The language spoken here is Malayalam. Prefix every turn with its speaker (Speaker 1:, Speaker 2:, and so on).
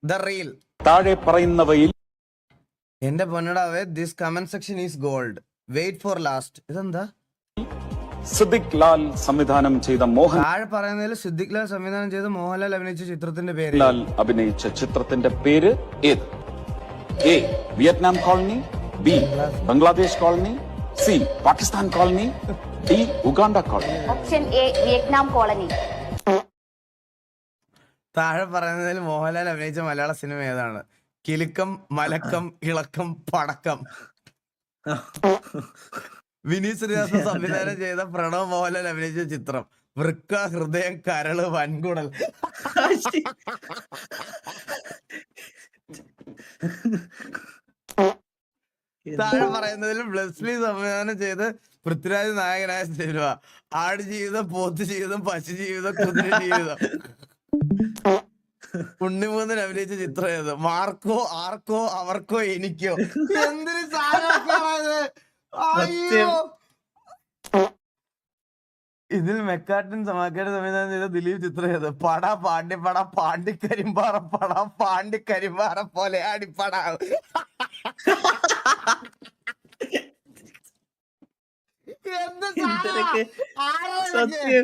Speaker 1: The reel.
Speaker 2: താഴെ പറയുന്നവയിൽ
Speaker 1: എന്റെ പൊന്നടാവേ, this comment section is gold. Wait for last. ഇതെന്താ?
Speaker 2: സിദ്ദിഖ് ലാൽ സംവിധാനം ചെയ്ത മോഹൻലാൽ
Speaker 1: താഴെ പറയുന്നതിൽ സിദ്ദിഖ് ലാൽ സംവിധാനം ചെയ്ത് മോഹൻലാൽ അഭിനയിച്ച ചിത്രത്തിന്റെ പേര്.
Speaker 2: അഭിനയിച്ച ചിത്രത്തിന്റെ പേര് ഏത്? A Vietnam colony, B Bangladesh colony, C Pakistan colony, D Uganda colony.
Speaker 3: Option A Vietnam colony.
Speaker 1: താഴെ പറയുന്നതിൽ മോഹൻലാൽ അഭിനയിച്ച മലയാള സിനിമ ഏതാണ്? കിലുക്കം, മലക്കം, ഇളക്കം, പടക്കം. വിനീത് ശ്രീനിവാസൻ സംവിധാനം ചെയ്ത പ്രണവ് മോഹൻലാൽ അഭിനയിച്ച ചിത്രം വൃക്ക, ഹൃദയം, കരള്, വൻകുടൽ. താഴെ പറയുന്നതിൽ ബ്ലസ്ലി സംവിധാനം ചെയ്ത് പൃഥ്വിരാജ് നായകനായ സിനിമ ആടുജീവിതം, പോത്തുജീവിതം, പശുജീവിതം, കുതിര ജീവിതം. ഉണ്ണിമൂന്നൻ അഭിനയിച്ച ചിത്രം ഏത്? മാർക്കോ, ആർക്കോ, അവർക്കോ, എനിക്കോ. എന്തൊരു സാധനമാണ്! അയ്യോ, ഇതിൽ മെക്കാട്ടിൻ സമാക്കാട് സംവിധാനം ചെയ്ത ദിലീപ് ചിത്രം ഏത്? പട, പാണ്ടിപ്പട, പാണ്ടിക്കരിമ്പാറ പട, പാണ്ടിക്കരിമ്പാറ പോലെ അടിപ്പട. എന്ത് സാധനം! ആരാ ഇതൊക്കെ?